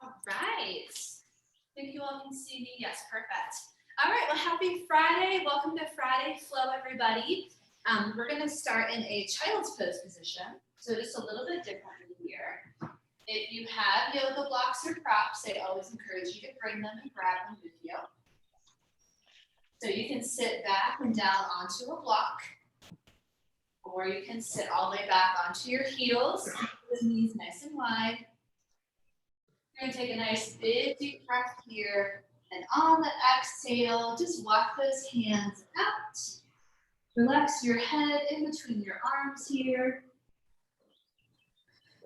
All right. I think you all can see me. Yes, perfect. All right, well, happy Friday. Welcome to Friday Flow, everybody. We're going to start in a child's pose position. So just a little bit differently here. If you have yoga blocks or props, I always encourage you to bring them and grab them with you. So you can sit back and down onto a block, or you can sit all the way back onto your heels, with knees nice and wide. You're going to take a nice big deep breath here, and on the exhale, just walk those hands out. Relax your head in between your arms here.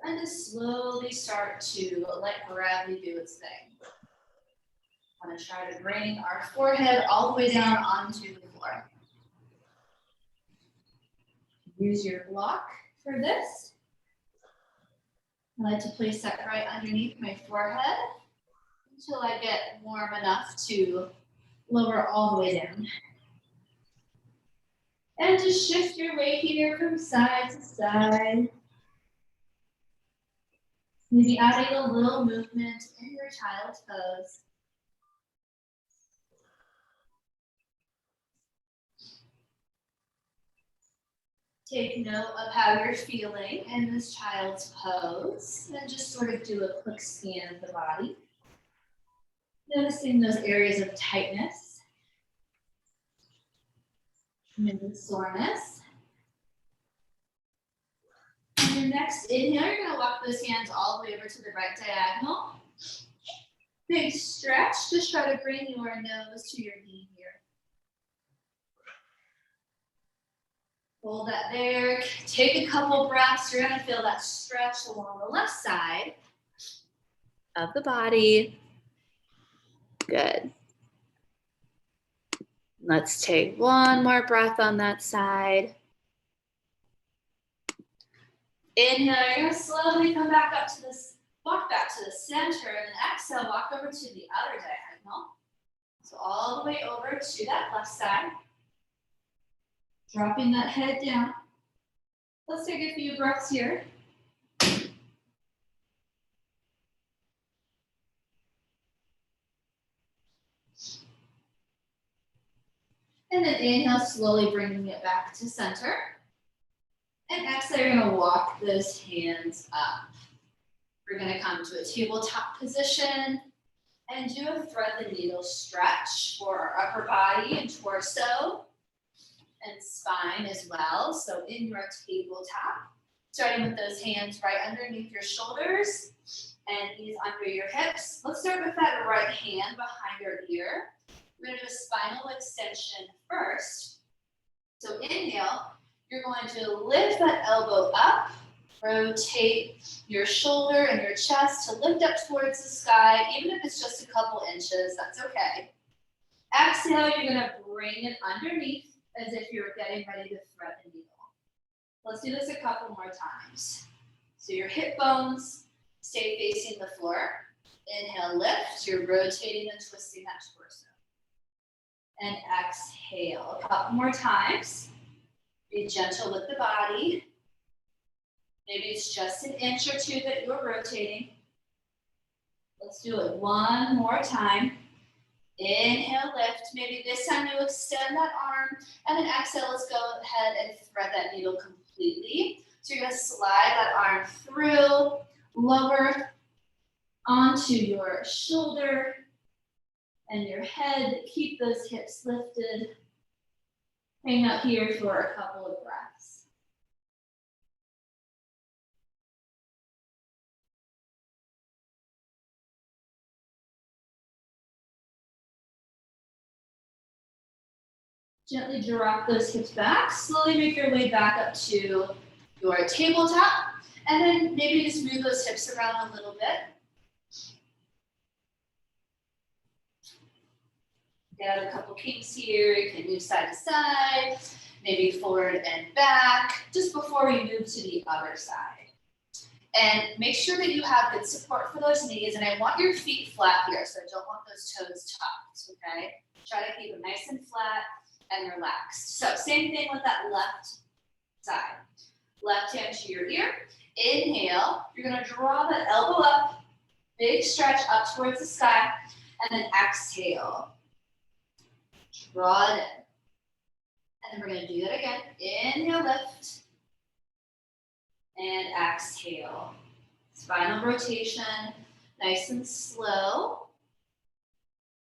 And just slowly start to let gravity do its thing. I'm going to try to bring our forehead all the way down onto the floor. Use your block for this. I like to place that right underneath my forehead until I get warm enough to lower all the way down. And just shift your weight here from side to side. Maybe adding a little movement in your child's pose. Take note of how you're feeling in this child's pose and just sort of do a quick scan of the body. Noticing those areas of tightness, maybe soreness. On your next inhale, you're going to walk those hands all the way over to the right diagonal. Big stretch. Just try to bring your nose to your knee here. Hold that there. Take a couple breaths. You're going to feel that stretch along the left side of the body. Good. Let's take one more breath on that side. Inhale, you're going to slowly come back up to this, walk back to the center, and then exhale, walk over to the other diagonal. So all the way over to that left side. Dropping that head down. Let's take a few breaths here. And then inhale, slowly bringing it back to center. And exhale, you're going to walk those hands up. We're going to come to a tabletop position and do a thread the needle stretch for our upper body and torso and spine as well. So in your tabletop, starting with those hands right underneath your shoulders and knees under your hips. Let's start with that right hand behind our ear. We're going to do a spinal extension first. So inhale, you're going to lift that elbow up, rotate your shoulder and your chest to lift up towards the sky, even if it's just a couple inches, that's okay. Exhale, you're going to bring it underneath as if you're getting ready to thread the needle. Let's do this a couple more times. So your hip bones stay facing the floor. Inhale, lift. You're rotating and twisting that torso. And exhale. A couple more times. Be gentle with the body. Maybe it's just an inch or two that you're rotating. Let's do it one more time. Inhale, lift. Maybe this time you extend that arm, and then exhale, let's go ahead and thread that needle completely. So you're gonna slide that arm through, lower onto your shoulder and your head. Keep those hips lifted. Hang out here for a couple of breaths. Gently drop those hips back. Slowly make your way back up to your tabletop. And then maybe just move those hips around a little bit. Get out a couple kinks here. You can move side to side, maybe forward and back, just before we move to the other side. And make sure that you have good support for those knees. And I want your feet flat here, so I don't want those toes tucked, okay? Try to keep them nice and flat and relaxed. So same thing with that left side. Left hand to your ear. Inhale, you're gonna draw that elbow up Big stretch up towards the sky, and then exhale. Draw it in. And then we're going to do that again. Inhale, lift. And exhale. Spinal rotation, nice and slow.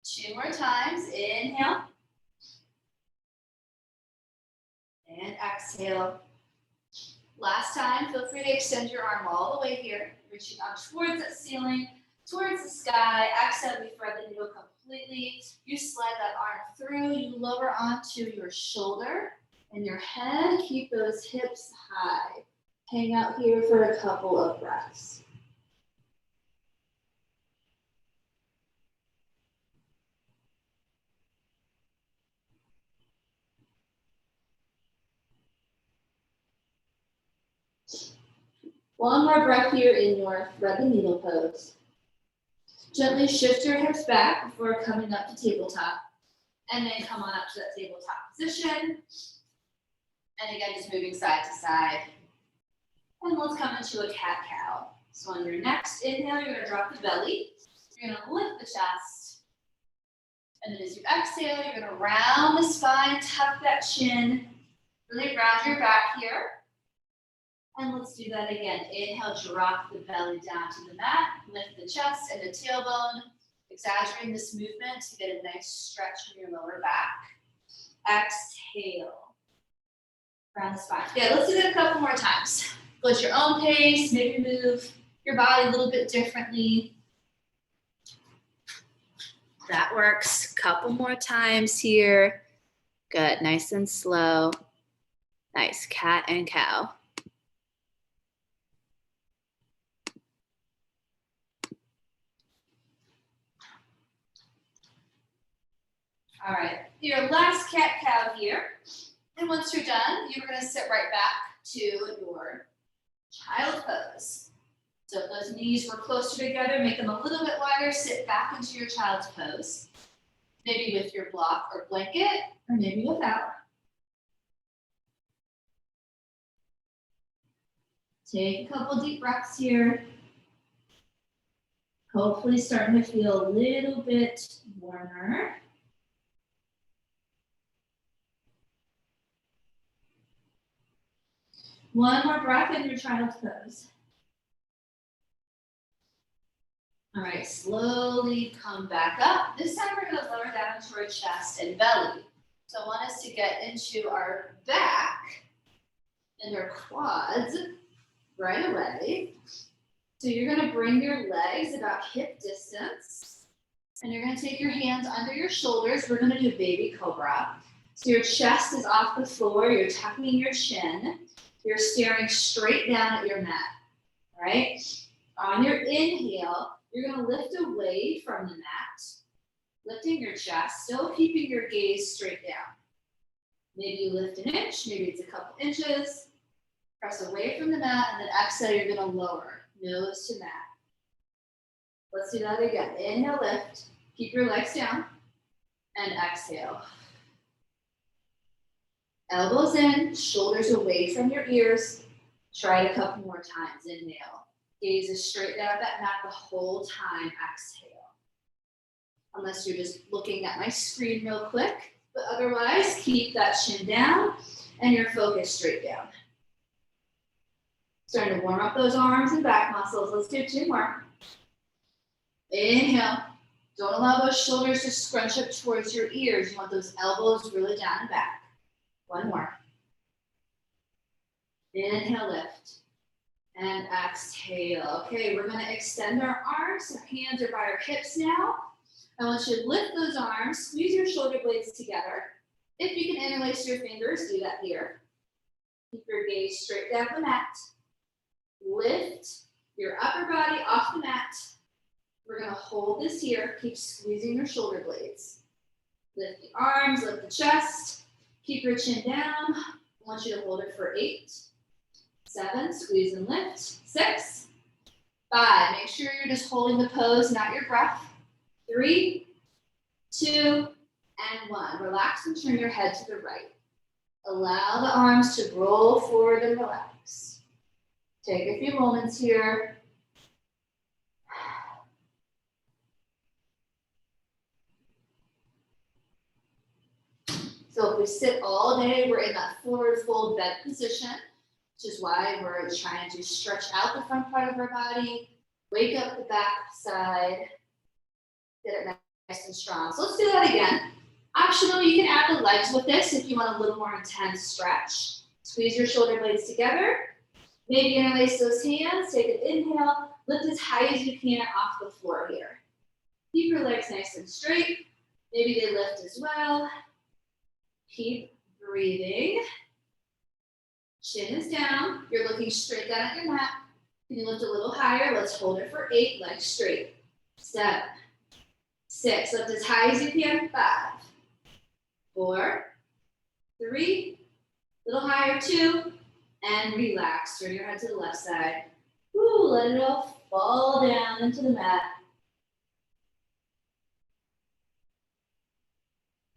2 more times. Inhale. And exhale. Last time, feel free to extend your arm all the way here, reaching up towards that ceiling, towards the sky. Exhale, we thread the needle completely. You slide that arm through, you lower onto your shoulder and your head. Keep those hips high. Hang out here for a couple of breaths. One more breath here in your thread the needle pose. Gently shift your hips back before coming up to tabletop. And then come on up to that tabletop position. And again, just moving side to side. And let's come into a cat-cow. So on your next inhale, you're going to drop the belly. You're going to lift the chest. And then as you exhale, you're going to round the spine, tuck that chin. Really round your back here. And let's do that again. Inhale, drop the belly down to the mat. Lift the chest and the tailbone. Exaggerating this movement to get a nice stretch from your lower back. Exhale. Round the spine. Yeah, let's do that a couple more times. Go at your own pace. Maybe move your body a little bit differently. That works. Couple more times here. Good. Nice and slow. Nice. Cat and cow. All right, your last cat-cow here. And once you're done, you're going to sit right back to your child pose. So if those knees were closer together, make them a little bit wider, sit back into your child's pose. Maybe with your block or blanket, or maybe without. Take a couple deep breaths here. Hopefully starting to feel a little bit warmer. One more breath in your child's pose. All right, slowly come back up. This time we're going to lower down into our chest and belly. So I want us to get into our back and our quads right away. So you're going to bring your legs about hip distance. And you're going to take your hands under your shoulders. We're going to do baby cobra. So your chest is off the floor. You're tucking your chin. You're staring straight down at your mat, all right? On your inhale, you're going to lift away from the mat, lifting your chest, still keeping your gaze straight down. Maybe you lift an inch, maybe it's a couple inches. Press away from the mat, and then exhale, you're going to lower, nose to mat. Let's do that again. Inhale, lift. Keep your legs down, and exhale. Elbows in, shoulders away from your ears. Try it a couple more times. Inhale. Gaze is straight down at that mat the whole time. Exhale. Unless you're just looking at my screen real quick. But otherwise, keep that chin down and your focus straight down. Starting to warm up those arms and back muscles. Let's do 2 more. Inhale. Don't allow those shoulders to scrunch up towards your ears. You want those elbows really down and back. 1 more. Inhale, lift. And exhale. Okay, we're going to extend our arms. Our hands are by our hips now. I want you to lift those arms, squeeze your shoulder blades together. If you can interlace your fingers, do that here. Keep your gaze straight down the mat. Lift your upper body off the mat. We're going to hold this here. Keep squeezing your shoulder blades. Lift the arms, lift the chest. Keep your chin down. I want you to hold it for 8, 7, squeeze and lift, 6, 5. Make sure you're just holding the pose, not your breath. 3, 2, and 1. Relax and turn your head to the right. Allow the arms to roll forward and relax. Take a few moments here. sit all day, we're in that forward fold bed position, which is why we're trying to stretch out the front part of our body, wake up the back side, get it nice and strong. So let's do that again. Optional, you can add the legs with this if you want a little more intense stretch. Squeeze your shoulder blades together. Maybe interlace those hands, take an inhale, lift as high as you can off the floor here. Keep your legs nice and straight. Maybe they lift as well. Keep breathing. Chin is down. You're looking straight down at your mat. Can you lift a little higher? Let's hold it for 8, legs straight. 7, 6, lift as high as you can. 5, 4, 3, little higher, 2, and relax. Turn your head to the left side. Woo, let it all fall down into the mat.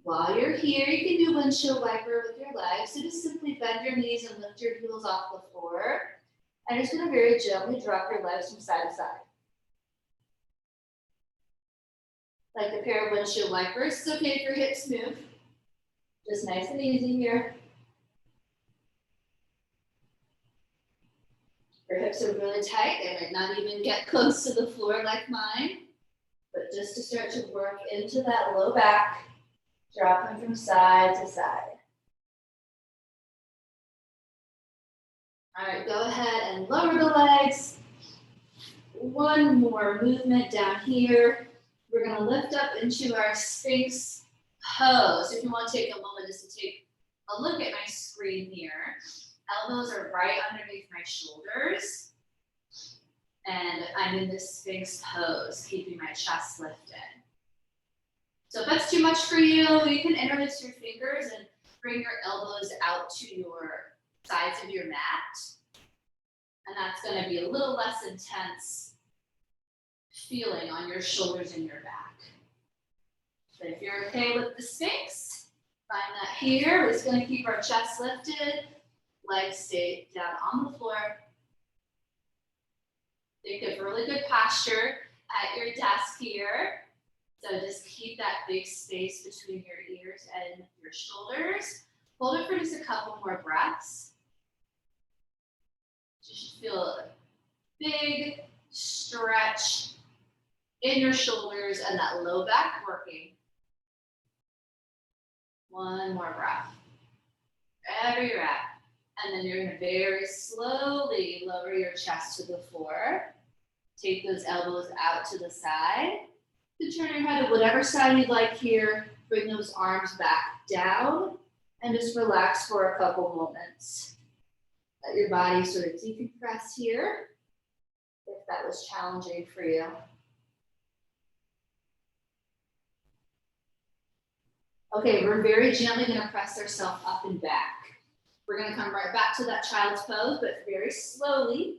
While you're here, you can do windshield wiper with your legs. So just simply bend your knees and lift your heels off the floor. And you're just gonna very gently drop your legs from side to side. Like a pair of windshield wipers. It's okay if your hips move. Just nice and easy here. Your hips are really tight. They might not even get close to the floor like mine. But just to start to work into that low back, dropping from side to side. All right, go ahead and lower the legs. One more movement down here. We're gonna lift up into our Sphinx Pose. If you want to take a moment just to take a look at my screen here. Elbows are right underneath my shoulders. And I'm in this Sphinx Pose, keeping my chest lifted. So if that's too much for you, you can interlace your fingers and bring your elbows out to your sides of your mat. And that's going to be a little less intense feeling on your shoulders and your back. But if you're okay with the Sphinx, find that here. We're just going to keep our chest lifted, legs stay down on the floor. Think of really good posture at your desk here. So just keep that big space between your ears and your shoulders. Hold it for just a couple more breaths. You should feel a big stretch in your shoulders and that low back working. One more breath. Wherever you're at. And then you're going to very slowly lower your chest to the floor. Take those elbows out to the side. You can turn your head to whatever side you'd like here. Bring those arms back down and just relax for a couple moments. Let your body sort of decompress here if that was challenging for you. Okay, we're very gently going to press ourselves up and back. We're going to come right back to that child's pose, but very slowly.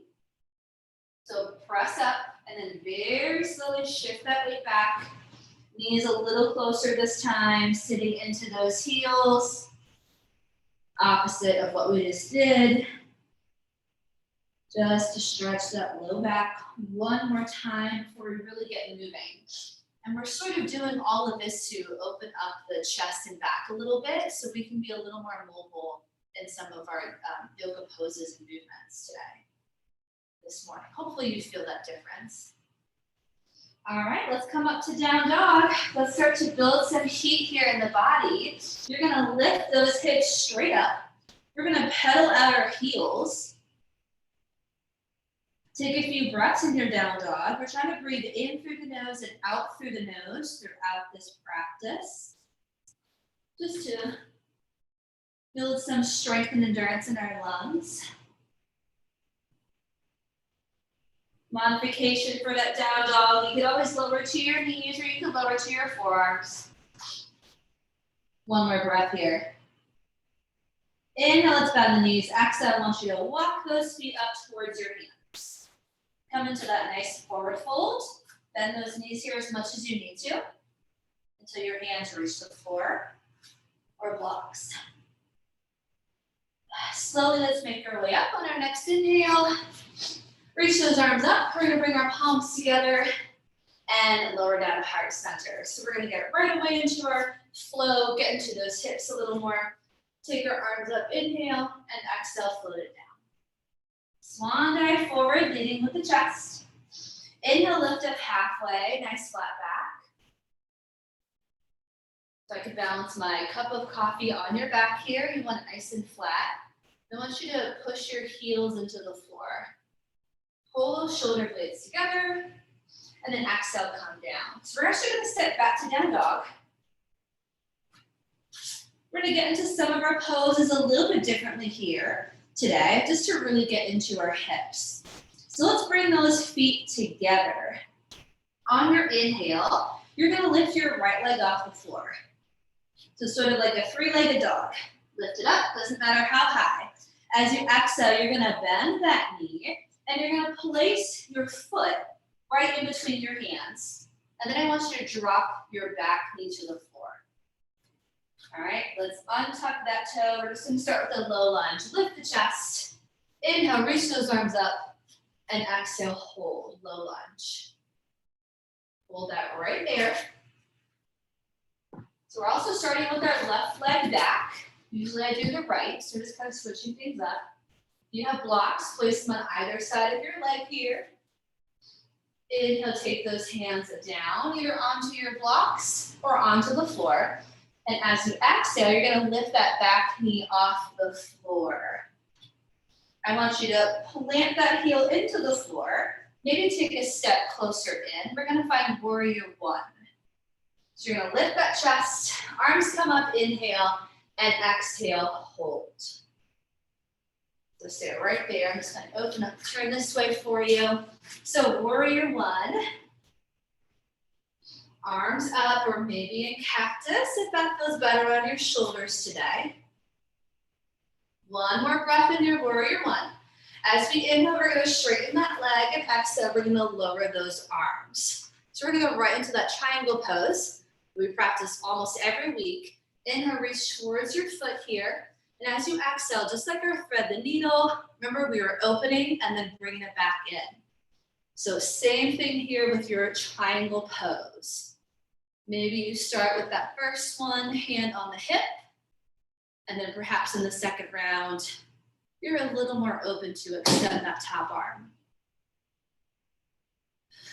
So press up and then very slowly shift that weight back. Knees a little closer this time, sitting into those heels. Opposite of what we just did. Just to stretch that low back one more time before we really get moving. And we're sort of doing all of this to open up the chest and back a little bit so we can be a little more mobile in some of our yoga poses and movements today, this morning. Hopefully you feel that difference. All right, let's come up to down dog. Let's start to build some heat here in the body. You're gonna lift those hips straight up. We're gonna pedal out our heels. Take a few breaths in your down dog. We're trying to breathe in through the nose and out through the nose throughout this practice. Just to build some strength and endurance in our lungs. Modification for that down dog. You can always lower to your knees or you can lower to your forearms. One more breath here. Inhale, let's bend the knees. Exhale, I want you to walk those feet up towards your hands. Come into that nice forward fold. Bend those knees here as much as you need to until your hands reach the floor or blocks. Slowly, let's make our way up on our next inhale. Reach those arms up. We're going to bring our palms together and lower down to heart center. So we're going to get right away into our flow, get into those hips a little more. Take your arms up, inhale, and exhale, float it down. Swan dive forward, leading with the chest. Inhale, lift up halfway, nice flat back. So I can balance my cup of coffee on your back here. You want it nice and flat. I want you to push your heels into the floor. Pull those shoulder blades together, and then exhale, come down. So we're actually gonna step back to down dog. We're gonna get into some of our poses a little bit differently here today, just to really get into our hips. So let's bring those feet together. On your inhale, you're gonna lift your right leg off the floor. So sort of like a three-legged dog. Lift it up, doesn't matter how high. As you exhale, you're gonna bend that knee, and you're gonna place your foot right in between your hands. And then I want you to drop your back knee to the floor. All right, let's untuck that toe. We're just gonna start with a low lunge. Lift the chest. Inhale, reach those arms up. And exhale, hold, low lunge. Hold that right there. So we're also starting with our left leg back. Usually I do the right, so we're just kind of switching things up. You have blocks, place them on either side of your leg here. Inhale, take those hands down, either onto your blocks or onto the floor. And as you exhale, you're gonna lift that back knee off the floor. I want you to plant that heel into the floor. Maybe take a step closer in. We're gonna find warrior one. So you're gonna lift that chest, arms come up, inhale, and exhale, hold. So stay right there. I'm just gonna open up, turn this way for you. So warrior one. Arms up, or maybe in cactus, if that feels better on your shoulders today. One more breath in your warrior one. As we inhale, we're gonna straighten that leg, and exhale, we're gonna lower those arms. So we're gonna go right into that triangle pose. We practice almost every week. Inhale, reach towards your foot here. And as you exhale, just like our thread the needle, remember we were opening and then bringing it back in. So same thing here with your triangle pose. Maybe you start with that first one, hand on the hip, and then perhaps in the second round, you're a little more open to extend that top arm.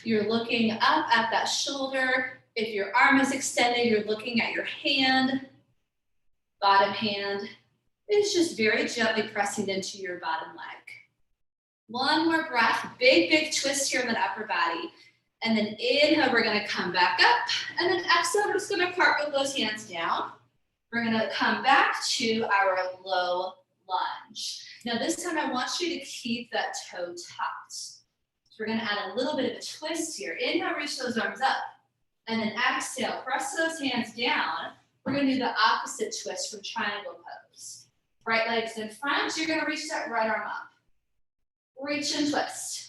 You're looking up at that shoulder. If your arm is extended, you're looking at your hand, bottom hand. It's just very gently pressing into your bottom leg. One more breath, big, big twist here in the upper body. And then inhale, we're gonna come back up. And then exhale, we're just gonna cartwheel those hands down. We're gonna come back to our low lunge. Now this time I want you to keep that toe tucked. So we're gonna add a little bit of a twist here. Inhale, reach those arms up. And then exhale, press those hands down. We're gonna do the opposite twist from triangle pose. Right leg's in front, you're gonna reach that right arm up. Reach and twist.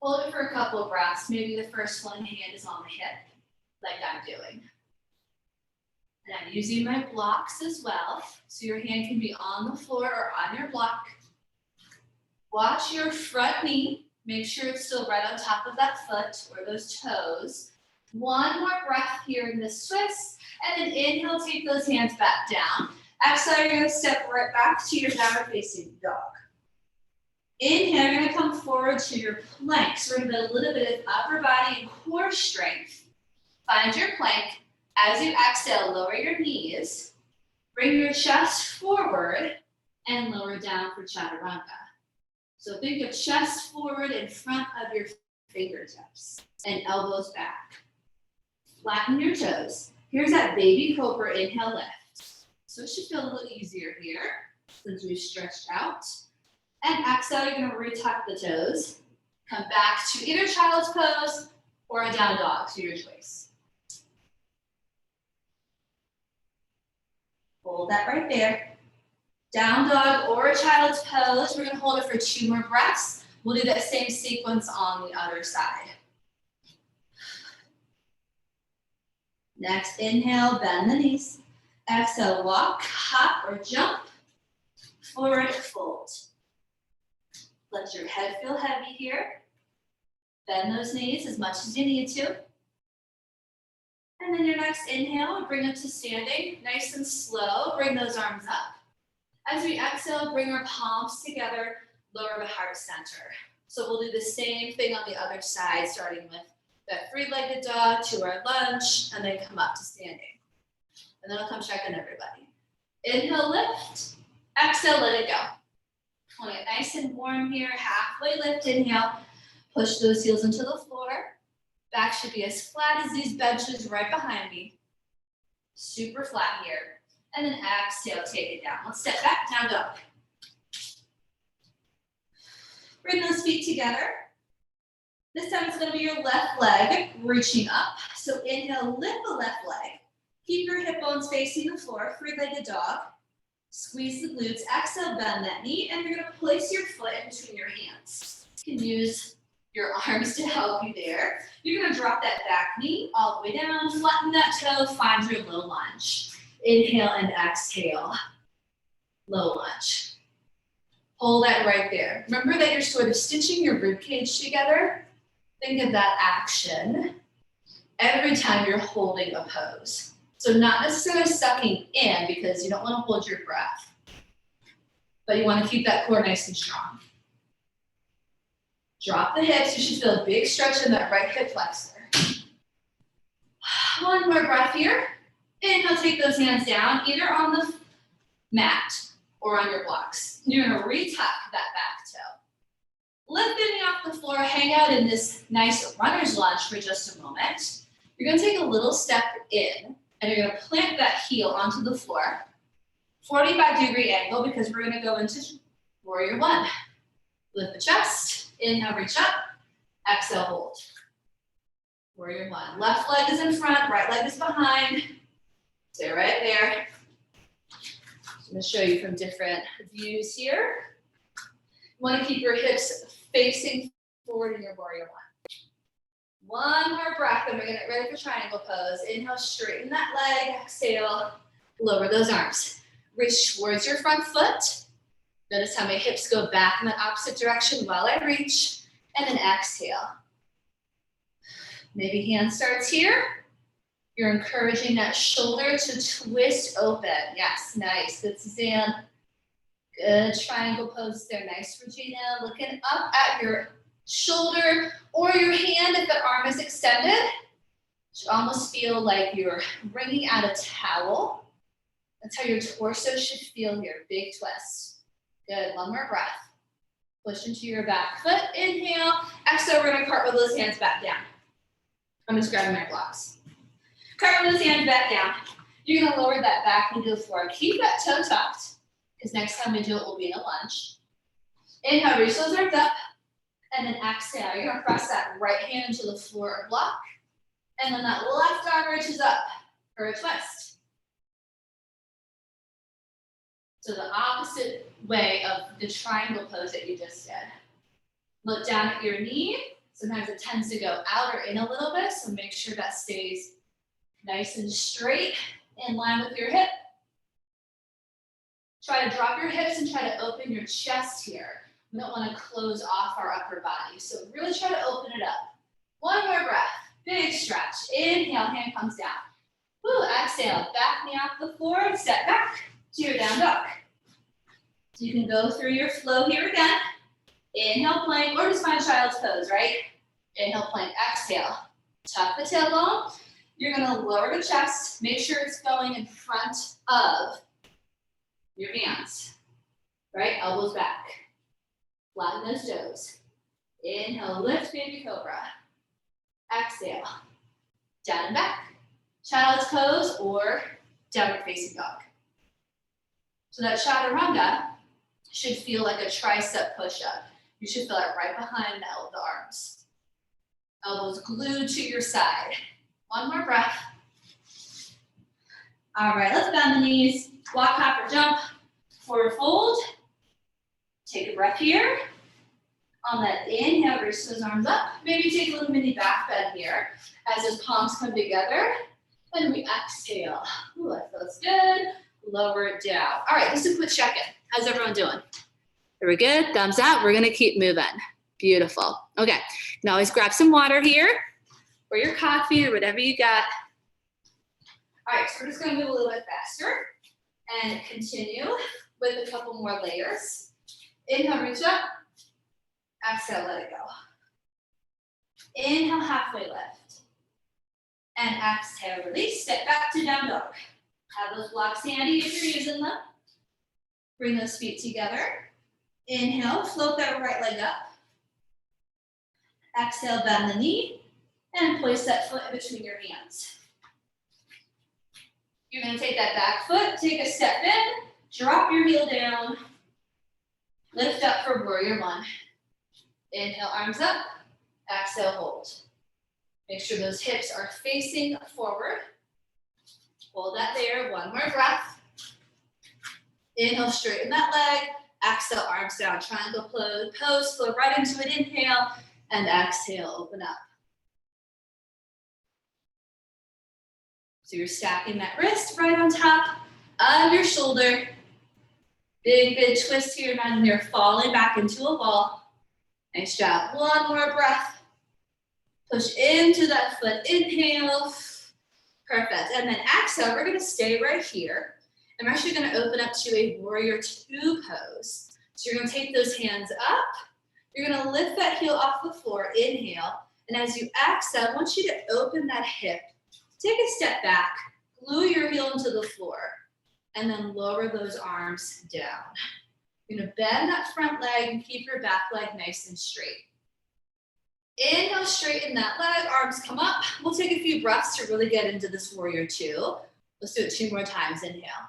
Hold it for a couple of breaths. Maybe the first one hand is on the hip, like I'm doing. And I'm using my blocks as well. So your hand can be on the floor or on your block. Watch your front knee. Make sure it's still right on top of that foot or those toes. One more breath here in this twist. And then inhale, take those hands back down. Exhale, you're gonna step right back to your downward facing dog. Inhale, you're gonna come forward to your plank. So we're gonna build a little bit of upper body and core strength. Find your plank. As you exhale, lower your knees. Bring your chest forward and lower down for Chaturanga. So think of chest forward in front of your fingertips and elbows back. Flatten your toes. Here's that baby Cobra, inhale, lift. So it should feel a little easier here since we've stretched out. And exhale, you're gonna retuck the toes. Come back to either child's pose or a down dog, to your choice. Hold that right there. Down dog or a child's pose. We're gonna hold it for 2 more breaths. We'll do that same sequence on the other side. Next, inhale, bend the knees. Exhale, walk, hop, or jump. Forward fold. Let your head feel heavy here. Bend those knees as much as you need to. And then your next inhale will bring up to standing, nice and slow. Bring those arms up. As we exhale, bring our palms together, lower the heart center. So we'll do the same thing on the other side, starting with that three-legged dog to our lunge, and then come up to standing. And then I'll come check on everybody. Inhale, lift. Exhale, let it go. Want to get nice and warm here. Halfway lift, inhale. Push those heels into the floor. Back should be as flat as these benches right behind me. Super flat here. And then exhale, take it down. Let's step back, down dog. Bring those feet together. This time it's gonna be your left leg reaching up. So inhale, lift the left leg. Keep your hip bones facing the floor, three-legged dog. Squeeze the glutes, exhale, bend that knee, and you're gonna place your foot in between your hands. You can use your arms to help you there. You're gonna drop that back knee all the way down, flatten that toe, find your low lunge. Inhale and exhale, low lunge. Hold that right there. Remember that you're sort of stitching your rib cage together. Think of that action every time you're holding a pose. So not necessarily sucking in because you don't want to hold your breath, but you want to keep that core nice and strong. Drop the hips. You should feel a big stretch in that right hip flexor. One more breath here. Inhale, take those hands down, either on the mat or on your blocks. You're gonna retuck that back toe. Lift the knee off the floor, hang out in this nice runner's lunge for just a moment. You're gonna take a little step in, and you're gonna plant that heel onto the floor. 45-degree angle, because we're gonna go into warrior one. Lift the chest. Inhale, reach up. Exhale, hold. Warrior one. Left leg is in front, right leg is behind. Stay right there. I'm going to show you from different views here. You want to keep your hips facing forward in your warrior one. One more breath, and we're going to get ready for triangle pose. Inhale, straighten that leg. Exhale, lower those arms. Reach towards your front foot. Notice how my hips go back in the opposite direction while I reach, and then exhale. Maybe hand starts here. You're encouraging that shoulder to twist open. Yes, nice. Good, Suzanne. Good triangle pose there. Nice, Regina. Looking up at your shoulder or your hand if the arm is extended. It should almost feel like you're wringing out a towel. That's how your torso should feel here. Big twist. Good. One more breath. Push into your back foot. Inhale. Exhale. We're going to cartwheel those hands back down. I'm just grabbing my blocks. Cartwheel those hands back down. You're going to lower that back knee to the floor. Keep that toe tucked, because next time we do it, we'll be in a lunge. Inhale, reach those arms up. And then exhale. You're going to press that right hand into the floor or block. And then that left arm reaches up for a twist. So the opposite way of the triangle pose that you just did. Look down at your knee. Sometimes it tends to go out or in a little bit, so make sure that stays nice and straight in line with your hip. Try to drop your hips and try to open your chest here. We don't want to close off our upper body, so really try to open it up. One more breath, big stretch. Inhale, hand comes down. Woo, exhale, back knee off the floor and step back to your down dog. So you can go through your flow here again. Inhale, plank, or just find child's pose, right? Inhale, plank, exhale. Tuck the tailbone. You're gonna lower the chest. Make sure it's going in front of your hands, right? Elbows back. Flatten those toes. Inhale, lift, baby cobra. Exhale, down and back. Child's pose or downward facing dog. So that chaturanga should feel like a tricep push-up. You should feel it right behind the arms. Elbows glued to your side. One more breath. All right, let's bend the knees. Walk, hop, or jump. Forward fold. Take a breath here. On that inhale, reach those arms up. Maybe take a little mini back bend here as those palms come together. And we exhale. Ooh, that feels good. Lower it down. All right, just a quick check-in. How's everyone doing? Are we good? Thumbs up. We're going to keep moving. Beautiful. Okay, you can always grab some water here or your coffee or whatever you got. All right, so we're just gonna move a little bit faster and continue with a couple more layers. Inhale, reach up. Exhale, let it go. Inhale, halfway lift. And exhale, release. Step back to down dog. Have those blocks handy if you're using them. Bring those feet together. Inhale, float that right leg up. Exhale, bend the knee. And place that foot in between your hands. You're gonna take that back foot, take a step in, drop your heel down, lift up for warrior one. Inhale, arms up, exhale, hold. Make sure those hips are facing forward. Hold that there, one more breath. Inhale, straighten that leg, exhale, arms down, triangle pose, flow right into it, inhale, and exhale, open up. So you're stacking that wrist right on top of your shoulder. Big, big twist here, imagine you're falling back into a ball. Nice job, one more breath. Push into that foot, inhale. Perfect, and then exhale, we're gonna stay right here. I'm actually gonna open up to a warrior two pose. So you're gonna take those hands up. You're gonna lift that heel off the floor, inhale. And as you exhale, I want you to open that hip. Take a step back, glue your heel into the floor, and then lower those arms down. You're gonna bend that front leg and keep your back leg nice and straight. Inhale, straighten that leg, arms come up. We'll take a few breaths to really get into this warrior two. Let's do it 2 more times, inhale.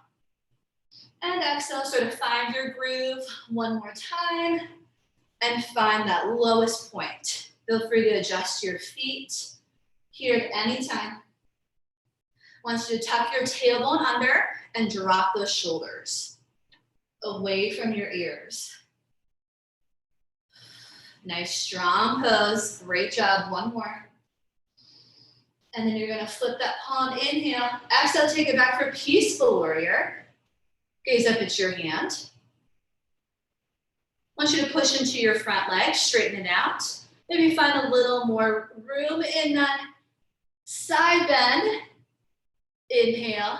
And exhale, sort of find your groove one more time. And find that lowest point. Feel free to adjust your feet here at any time. I want you to tuck your tailbone under and drop those shoulders away from your ears. Nice strong pose, great job, one more. And then you're gonna flip that palm, inhale, exhale, take it back for peaceful warrior. Gaze up at your hand. I want you to push into your front leg, straighten it out. Maybe find a little more room in that side bend. Inhale,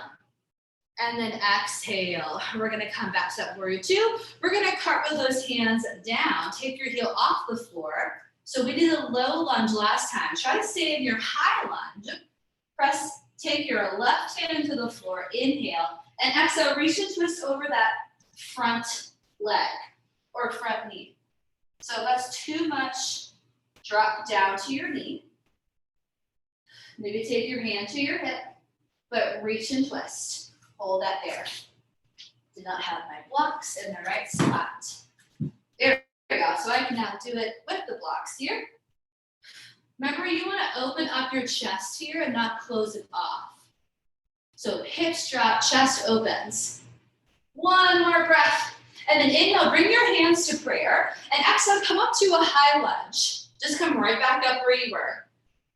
and then exhale. We're gonna come back to that warrior two. We're gonna cartwheel those hands down. Take your heel off the floor. So we did a low lunge last time. Try to stay in your high lunge. Take your left hand into the floor, inhale, and exhale, reach and twist over that front leg or front knee. So if that's too much, drop down to your knee. Maybe take your hand to your hip, but reach and twist. Hold that there. Did not have my blocks in the right spot. There we go. So I can now do it with the blocks here. Remember, you want to open up your chest here and not close it off. So hips drop, chest opens. One more breath. And then inhale, bring your hands to prayer. And exhale, come up to a high lunge. Just come right back up where you were.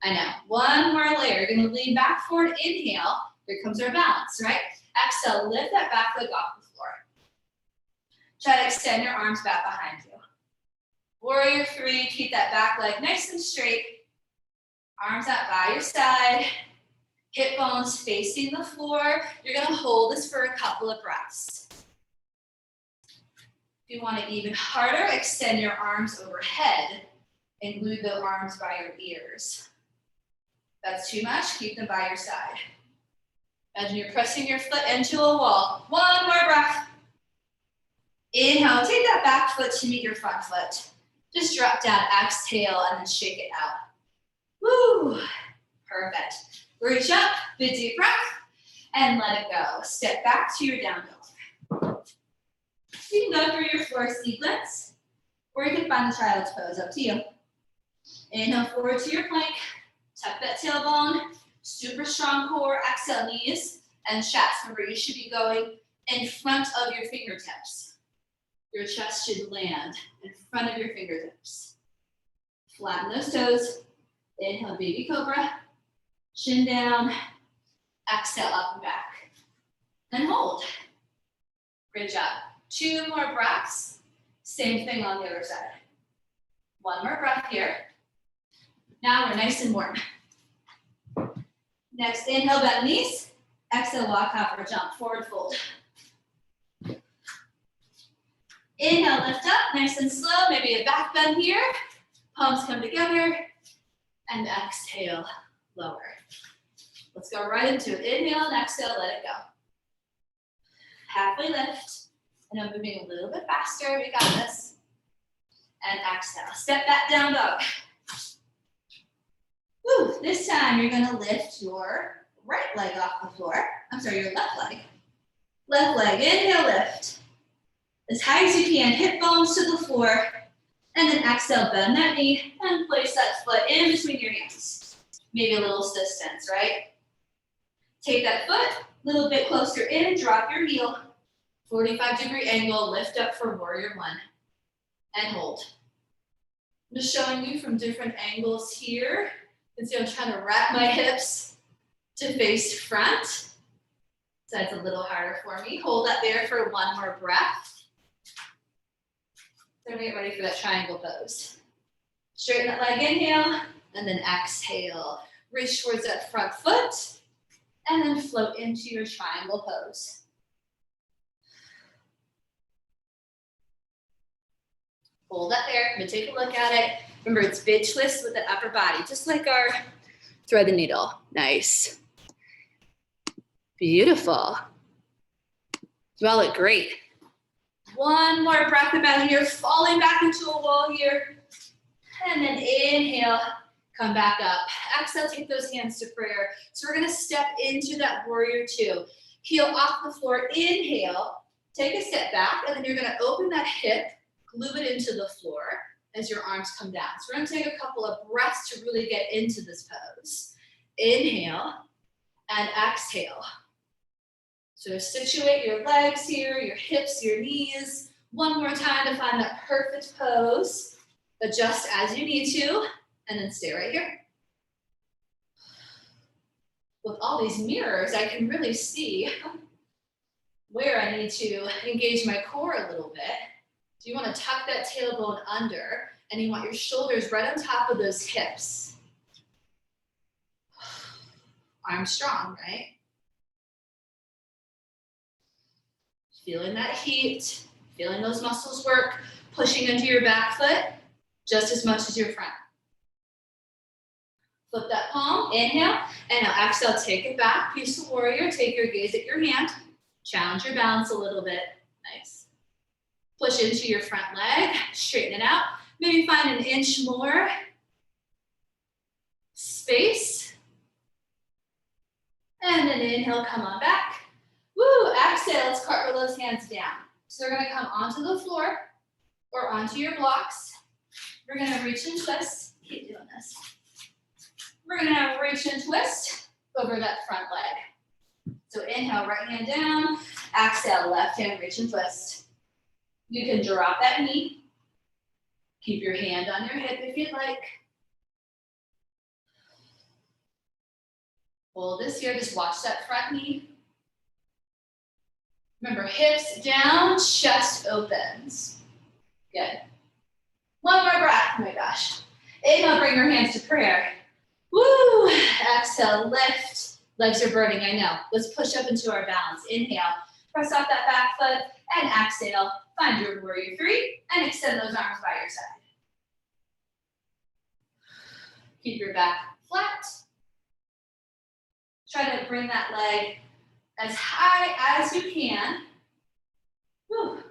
I know. One more layer. You're going to lean back forward. Inhale. Here comes our balance, right? Exhale, lift that back leg off the floor. Try to extend your arms back behind you. Warrior three, keep that back leg nice and straight. Arms out by your side. Hip bones facing the floor. You're going to hold this for a couple of breaths. If you want it even harder, extend your arms overhead and glue the arms by your ears. If that's too much, keep them by your side. Imagine you're pressing your foot into a wall. One more breath. Inhale, take that back foot to meet your front foot. Just drop down, exhale, and then shake it out. Woo, perfect. Reach up, big deep breath, and let it go. Step back to your down dog. You can go through your floor sequence, or you can find the child's pose, up to you. Inhale forward to your plank, tuck that tailbone, super strong core, exhale knees and chest. Remember, you should be going in front of your fingertips. Your chest should land in front of your fingertips. Flatten those toes. Inhale, baby cobra. Chin down. Exhale, up and back. And hold. Great job. 2 more breaths. Same thing on the other side. 1 more breath here. Now we're nice and warm. Next, inhale, bend knees. Exhale, walk, hop, or jump, forward fold. Inhale, lift up, nice and slow, maybe a back bend here. Palms come together, and exhale, lower. Let's go right into it. Inhale and exhale, let it go. Halfway lift, and I'm moving a little bit faster, we got this. And exhale, step back, down dog. Woo, this time you're gonna lift your right leg off the floor. I'm sorry, your left leg. Left leg, inhale, lift. As high as you can, hip bones to the floor. And then exhale, bend that knee and place that foot in between your hands. Maybe a little assistance, right? Take that foot a little bit closer in, drop your heel. 45-degree angle, lift up for warrior one. And hold. I'm just showing you from different angles here. You can see I'm trying to wrap my hips to face front. So that's a little harder for me. Hold that there for one more breath. Then we get ready for that triangle pose. Straighten that leg, inhale, and then exhale. Reach towards that front foot, and then float into your triangle pose. Hold that there, I'm gonna take a look at it. Remember, it's big twist with the upper body, just like our thread the needle. Nice. Beautiful. You all look great. One more breath about here, falling back into a wall here. And then inhale, come back up. Exhale, take those hands to prayer. So we're gonna step into that warrior two. Heel off the floor, inhale, take a step back, and then you're gonna open that hip, glue it into the floor as your arms come down. So we're gonna take a couple of breaths to really get into this pose. Inhale and exhale. So situate your legs here, your hips, your knees. One more time to find that perfect pose. Adjust as you need to, and then stay right here. With all these mirrors, I can really see where I need to engage my core a little bit. So you want to tuck that tailbone under, and you want your shoulders right on top of those hips. Arms strong, right? Feeling that heat, feeling those muscles work, pushing into your back foot just as much as your front. Flip that palm, inhale, and now exhale, take it back. Peaceful warrior, take your gaze at your hand. Challenge your balance a little bit. Nice. Push into your front leg, straighten it out. Maybe find an inch more space. And then inhale, come on back. Woo, exhale, let's cartwheel those hands down. So they're gonna come onto the floor or onto your blocks. We're gonna reach and twist. Keep doing this. We're gonna reach and twist over that front leg. So inhale, right hand down. Exhale, left hand, reach and twist. You can drop that knee. Keep your hand on your hip if you'd like. Hold this here, just watch that front knee. Remember, hips down, chest opens. Good. One more breath, oh my gosh. Inhale, bring your hands to prayer. Woo, exhale, lift. Legs are burning, I know. Let's push up into our balance. Inhale, press off that back foot, and exhale, find your warrior three, and extend those arms by your side. Keep your back flat. Try to bring that leg as high as you can. Whew.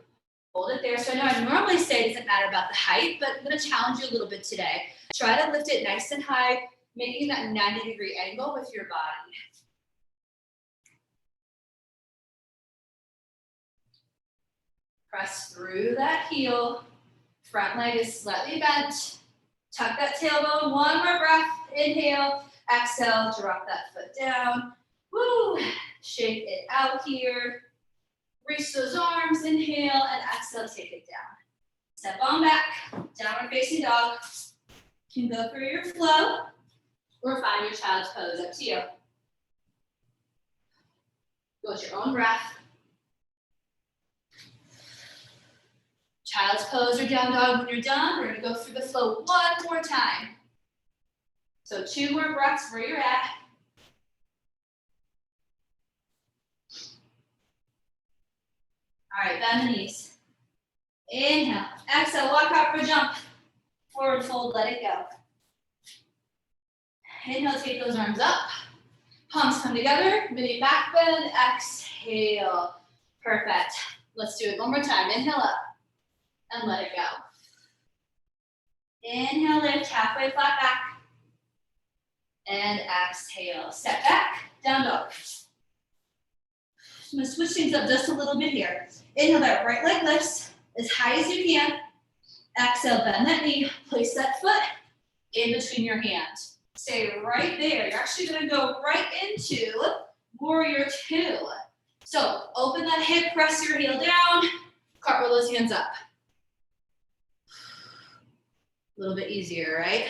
Hold it there. So I know I normally say it doesn't matter about the height, but I'm gonna challenge you a little bit today. Try to lift it nice and high, making that 90-degree angle with your body. Press through that heel. Front leg is slightly bent. Tuck that tailbone, one more breath. Inhale, exhale, drop that foot down. Woo, shake it out here. Reach those arms, inhale, and exhale, take it down. Step on back, downward facing dog. You can go through your flow or find your child's pose, up to you. Go with your own breath. Child's pose or down dog when you're done. We're gonna go through the flow one more time. So 2 more breaths where you're at. All right, bend the knees. Inhale, exhale, walk up or jump. Forward fold, let it go. Inhale, take those arms up. Palms come together, mini back bend, exhale. Perfect. Let's do it one more time. Inhale up and let it go. Inhale, lift, halfway flat back. And exhale, step back, down dog. I'm gonna switch things up just a little bit here. Inhale, that right leg lifts as high as you can. Exhale, bend that knee, place that foot in between your hands. Stay right there. You're actually gonna go right into warrior two. So open that hip, press your heel down, cartwheel those hands up. A little bit easier, right?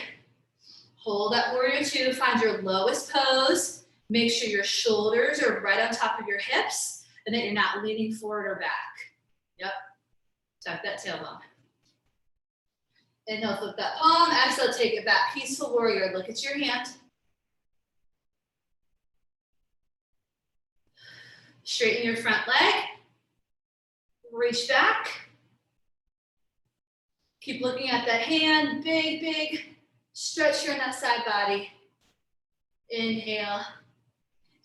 Hold that warrior two, find your lowest pose. Make sure your shoulders are right on top of your hips and that you're not leaning forward or back. Yep, tuck that tailbone. Inhale, flip that palm, exhale, take it back. Peaceful warrior, look at your hand. Straighten your front leg. Reach back. Keep looking at that hand, big, big stretch here in that side body. Inhale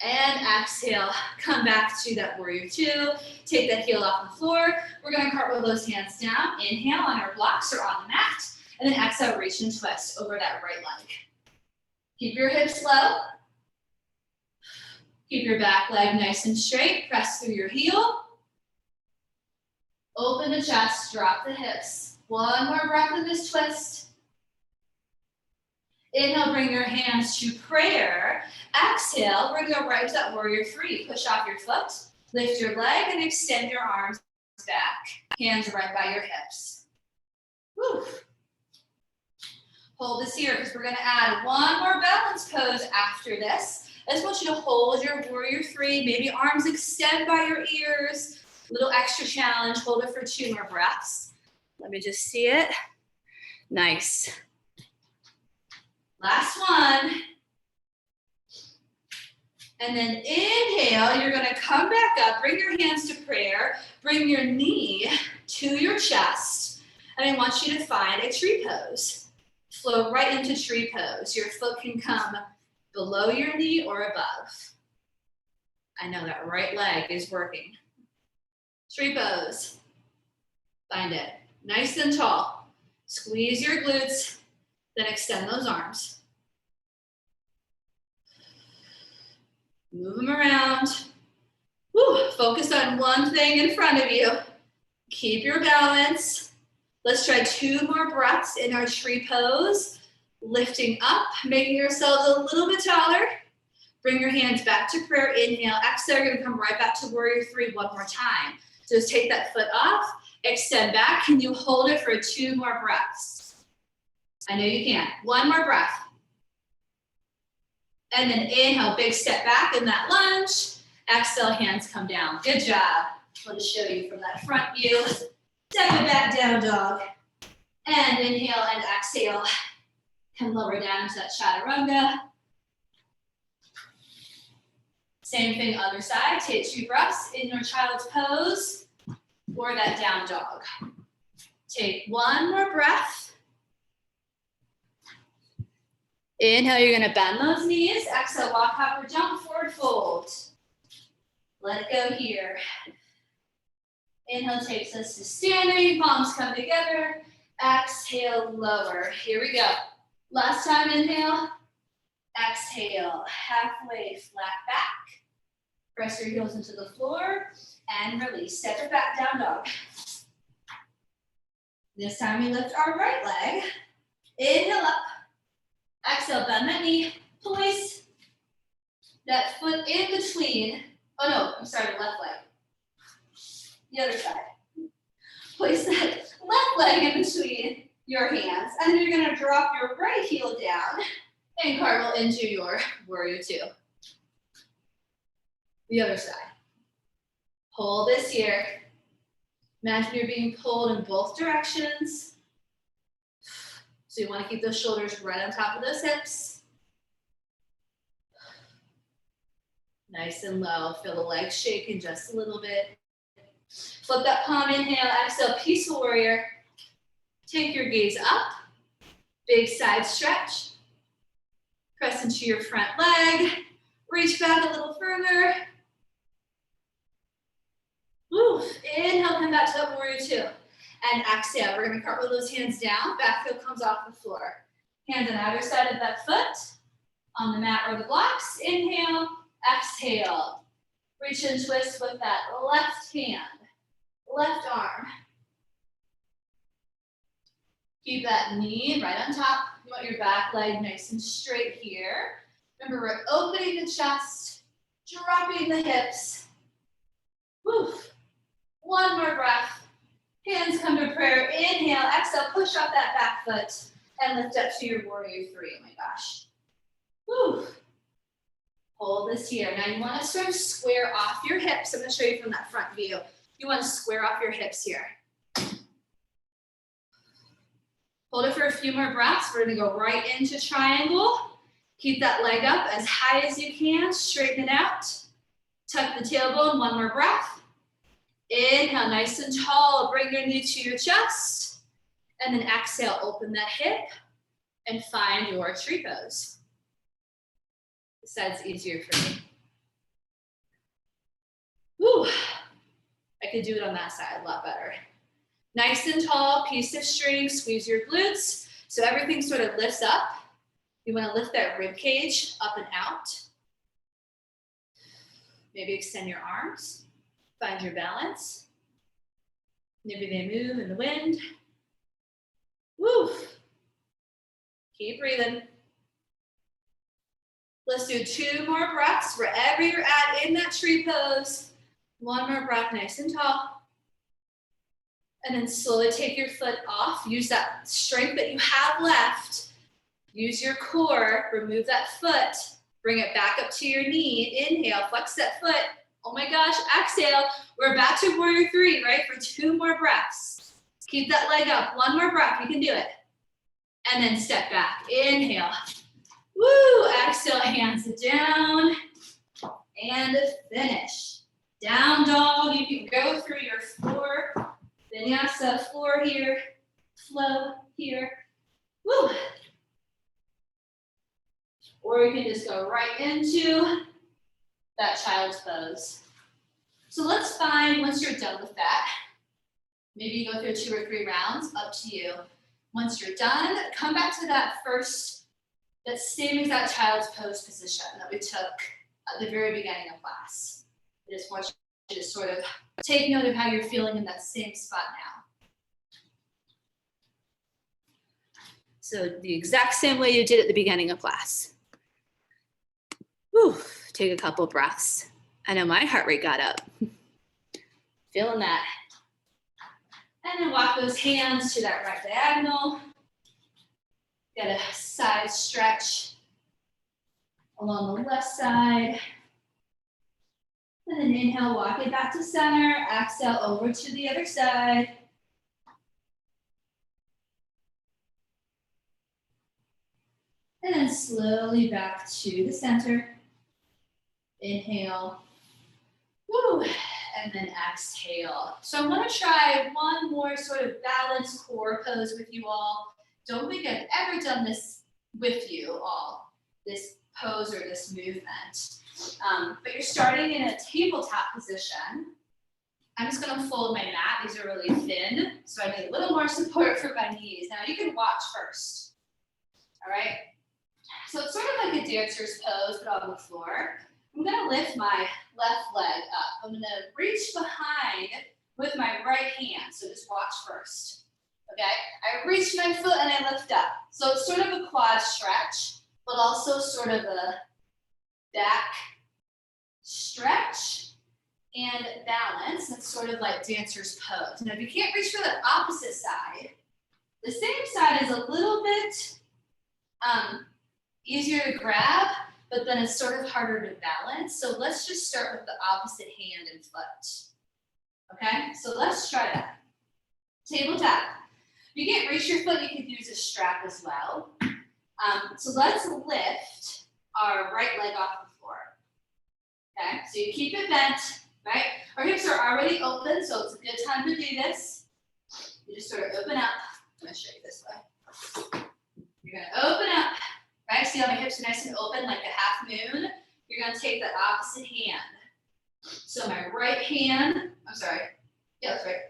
and exhale. Come back to that warrior two. Take that heel off the floor. We're gonna cartwheel those hands down. Inhale on our blocks or on the mat. And then exhale, reach and twist over that right leg. Keep your hips low. Keep your back leg nice and straight. Press through your heel. Open the chest, drop the hips. One more breath in this twist. Inhale, bring your hands to prayer. Exhale, we're gonna go right to that warrior three. Push off your foot, lift your leg, and extend your arms back. Hands right by your hips. Whew. Hold this here because we're gonna add one more balance pose after this. I just want you to hold your warrior three, maybe arms extend by your ears. Little extra challenge, hold it for 2 more breaths. Let me just see it. Nice. Last one. And then inhale, you're gonna come back up, bring your hands to prayer, bring your knee to your chest, and I want you to find a tree pose. Flow right into tree pose. Your foot can come below your knee or above. I know that right leg is working. Tree pose. Find it. Nice and tall. Squeeze your glutes, then extend those arms. Move them around. Woo. Focus on one thing in front of you. Keep your balance. Let's try 2 more breaths in our tree pose. Lifting up, making yourselves a little bit taller. Bring your hands back to prayer. Inhale, exhale. You're gonna come right back to warrior three one more time. So just take that foot off, extend back. Can you hold it for 2 more breaths? I know you can. 1 more breath. And then inhale, big step back in that lunge. Exhale, hands come down. Good job. Let me show you from that front view. Step it back down, dog. And inhale and exhale. Come lower down to that chaturanga. Same thing, other side. Take 2 breaths in your child's pose or that down dog. Take 1 more breath. Inhale, you're gonna bend those knees. Exhale, walk, hop, or jump, forward fold. Let it go here. Inhale takes us to standing, palms come together. Exhale, lower. Here we go. Last time, inhale. Exhale, halfway flat back. Press your heels into the floor and release. Step it back, down dog. This time we lift our right leg. Inhale up. Exhale, bend that knee. Place that foot in between. Oh no, I'm sorry, left leg. The other side. Place that left leg in between your hands. And then you're gonna drop your right heel down and cartwheel into your warrior two. The other side. Hold this here. Imagine you're being pulled in both directions. So you want to keep those shoulders right on top of those hips. Nice and low. Feel the legs shaking just a little bit. Flip that palm, inhale, exhale, peaceful warrior. Take your gaze up, big side stretch. Press into your front leg, reach back a little further. Woo. Inhale, come back to that warrior two. And exhale, we're gonna cartwheel those hands down, back heel comes off the floor. Hands on either side of that foot, on the mat or the blocks. Inhale, exhale. Reach and twist with that left hand, left arm. Keep that knee right on top. You want your back leg nice and straight here. Remember, we're opening the chest, dropping the hips. Woo. One more breath. Hands come to prayer. Inhale, exhale, push off that back foot and lift up to your warrior three. Oh my gosh. Woo. Hold this here. Now you want to sort of square off your hips. I'm going to show you from that front view. You want to square off your hips here. Hold it for a few more breaths. We're going to go right into triangle. Keep that leg up as high as you can. Straighten it out. Tuck the tailbone. One more breath. Inhale, nice and tall. Bring your knee to your chest. And then exhale, open that hip and find your tree pose. This side's easier for me. Woo. I could do it on that side a lot better. Nice and tall, piece of string, squeeze your glutes. So everything sort of lifts up. You want to lift that rib cage up and out. Maybe extend your arms. Find your balance. Maybe they move in the wind. Woo. Keep breathing. Let's do 2 more breaths wherever you're at in that tree pose. 1 more breath, nice and tall. And then slowly take your foot off. Use that strength that you have left. Use your core, remove that foot. Bring it back up to your knee. Inhale, flex that foot. Oh my gosh, exhale. We're back to warrior three, right? For 2 more breaths. Keep that leg up. 1 more breath, you can do it. And then step back. Inhale. Woo, exhale, hands down. And finish. Down dog, you can go through your floor. Vinyasa floor here, flow here. Woo. Or you can just go right into that child's pose. So let's find, once you're done with that, maybe you go through 2 or 3 rounds, up to you. Once you're done, come back to that same exact child's pose position that we took at the very beginning of class. I just want you to sort of take note of how you're feeling in that same spot now. So the exact same way you did at the beginning of class. Whew, take a couple breaths. I know my heart rate got up. Feeling that. And then walk those hands to that right diagonal. Get a side stretch along the left side. And then inhale, walk it back to center. Exhale, over to the other side. And then slowly back to the center. Inhale. Woo. And then exhale. So I want to try one more sort of balanced core pose with you all. Don't think I've ever done this with you all, this pose or this movement. But you're starting in a tabletop position. I'm just going to fold my mat. These are really thin, so I need a little more support for my knees. Now you can watch first. All right? So it's sort of like a dancer's pose, but on the floor. I'm going to lift my left leg up. I'm going to reach behind with my right hand. So just watch first. Okay? I reach my foot and I lift up. So it's sort of a quad stretch, but also sort of a back stretch and balance. It's sort of like dancer's pose. Now, if you can't reach for the opposite side, the same side is a little bit easier to grab, but then it's sort of harder to balance. So let's just start with the opposite hand and foot. Okay, so let's try that. Table tap. If you can't reach your foot, you could use a strap as well. So let's lift our right leg off the floor. Okay, so you keep it bent, right? Our hips are already open, so it's a good time to do this. You just sort of open up. I'm gonna show you this way. You're gonna open up, right? See how my hips are nice and open like a half moon? You're gonna take the opposite hand. So my right hand, yeah, that's right.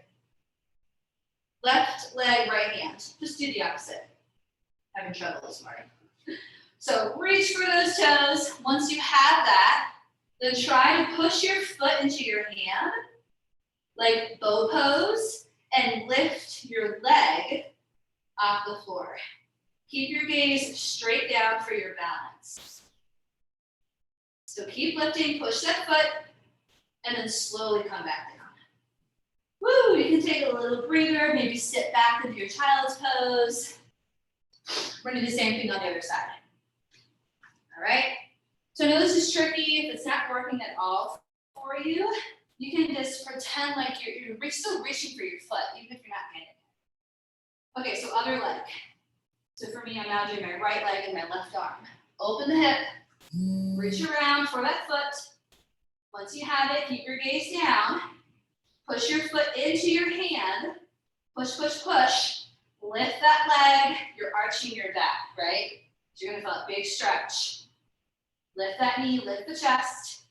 Left leg, right hand. Just do the opposite. Having trouble this morning. So reach for those toes. Once you have that, then try to push your foot into your hand, like bow pose, and lift your leg off the floor. Keep your gaze straight down for your balance. So keep lifting, push that foot, and then slowly come back down. Woo, you can take a little breather, maybe sit back into your child's pose. We're gonna do the same thing on the other side. All right? So I know this is tricky. If it's not working at all for you, you can just pretend like you're still reaching for your foot, even if you're not getting it. Okay, so other leg. So for me, I'm now doing my right leg and my left arm. Open the hip, reach around for that foot. Once you have it, keep your gaze down. Push your foot into your hand. Push, push, push. Lift that leg. You're arching your back, right? So you're gonna feel a big stretch. Lift that knee, lift the chest.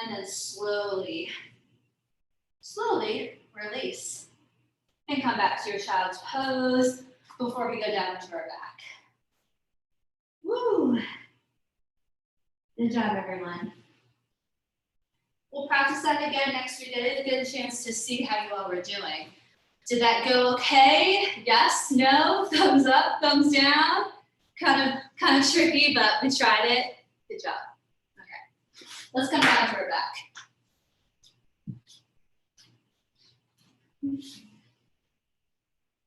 And then slowly, slowly release. And come back to your child's pose before we go down to our back. Woo! Good job, everyone. We'll practice that again next week. I didn't get a chance to see how you all were doing. Did that go okay? Yes, no, thumbs up, thumbs down. Kind of tricky, but we tried it. Good job. Okay, let's come down to our back.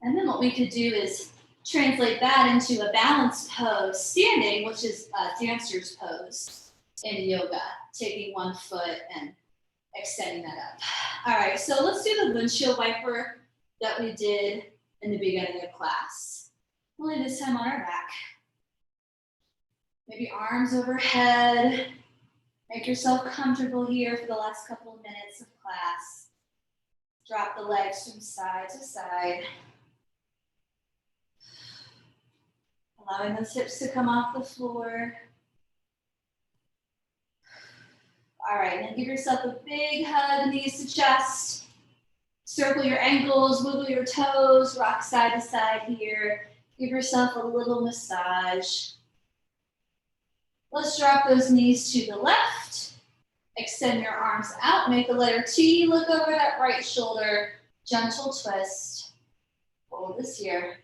And then what we could do is translate that into a balanced pose, standing, which is a dancer's pose in yoga, taking one foot and extending that up. All right, so let's do the windshield wiper that we did in the beginning of class. Only this time on our back. Maybe arms overhead. Make yourself comfortable here for the last couple of minutes of class. Drop the legs from side to side. Allowing those hips to come off the floor. All right, and then give yourself a big hug, knees to chest. Circle your ankles, wiggle your toes, rock side to side here. Give yourself a little massage. Let's drop those knees to the left. Extend your arms out, make the letter T, look over that right shoulder. Gentle twist. Hold this here.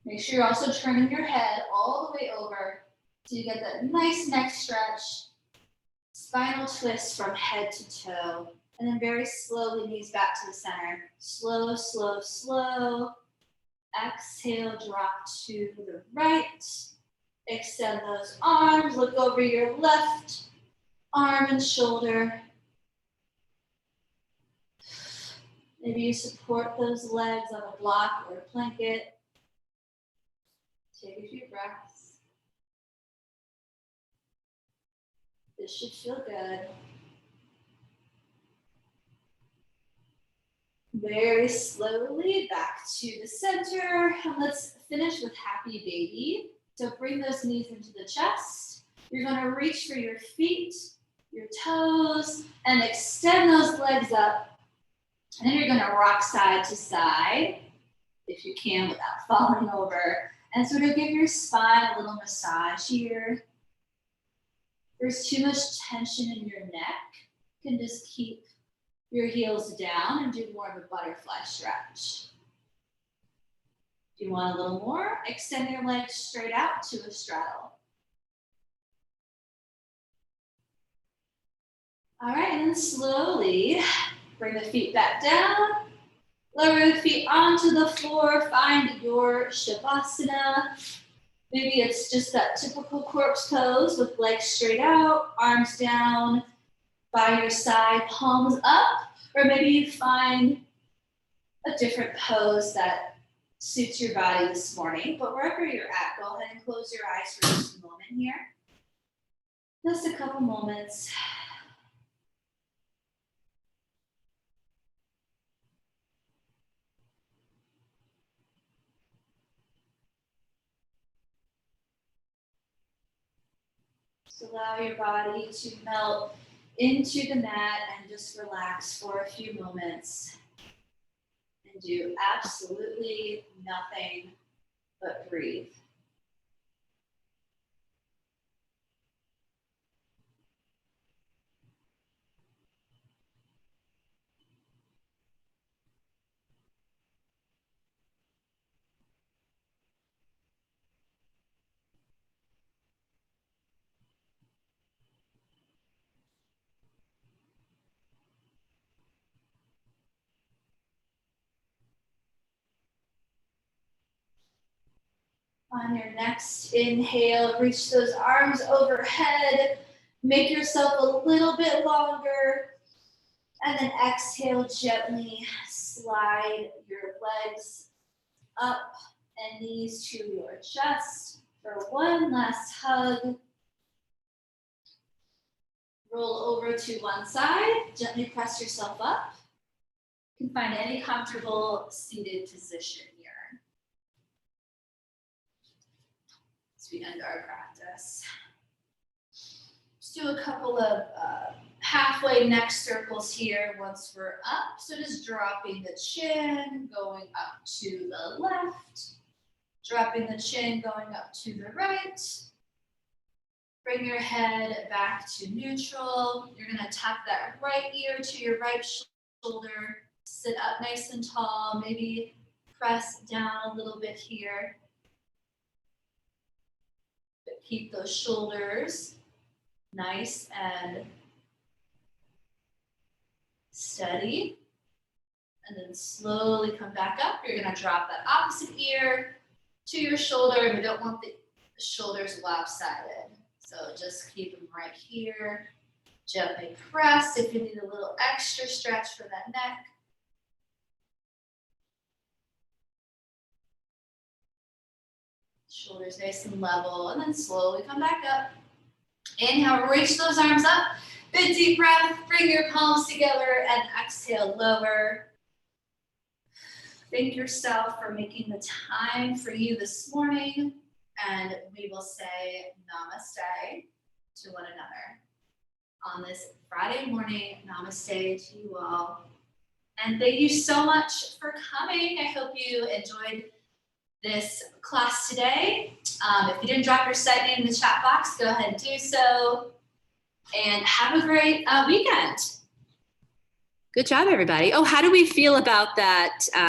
Make sure you're also turning your head all the way over so you get that nice neck stretch. Spinal twist from head to toe. And then very slowly, knees back to the center. Slow, slow, slow. Exhale, drop to the right. Extend those arms. Look over your left arm and shoulder. Maybe you support those legs on a block or a blanket. Take a few breaths. This should feel good. Very slowly back to the center. And let's finish with happy baby. So bring those knees into the chest. You're going to reach for your feet, your toes, and extend those legs up. And then you're going to rock side to side, if you can, without falling over. And sort of give your spine a little massage here. If there's too much tension in your neck, you can just keep your heels down and do more of a butterfly stretch. If you want a little more, extend your legs straight out to a straddle. All right, and then slowly bring the feet back down. Lower the feet onto the floor, find your Shavasana. Maybe it's just that typical corpse pose with legs straight out, arms down by your side, palms up. Or maybe you find a different pose that suits your body this morning, but wherever you're at, go ahead and close your eyes for just a moment here. Just a couple moments. Just allow your body to melt into the mat and just relax for a few moments and do absolutely nothing but breathe. On your next inhale, reach those arms overhead. Make yourself a little bit longer. And then exhale, gently slide your legs up and knees to your chest for one last hug. Roll over to one side, gently press yourself up. You can find any comfortable seated position here as we end our practice. Let's do a couple of halfway neck circles here once we're up. So just dropping the chin, going up to the left, dropping the chin, going up to the right. Bring your head back to neutral. You're gonna tuck that right ear to your right shoulder. Sit up nice and tall. Maybe press down a little bit here. But keep those shoulders nice and steady. And then slowly come back up. You're gonna drop that opposite ear to your shoulder. And we don't want the shoulders lopsided. So just keep them right here. Gently press if you need a little extra stretch for that neck. Shoulders nice and level, and then slowly come back up. Inhale, reach those arms up. Big deep breath, bring your palms together, and exhale, lower. Thank yourself for making the time for you this morning. And we will say namaste to one another on this Friday morning. Namaste to you all. And thank you so much for coming. I hope you enjoyed this class today. If you didn't drop your site name in the chat box, go ahead and do so. And have a great weekend. Good job, everybody. Oh, how do we feel about that?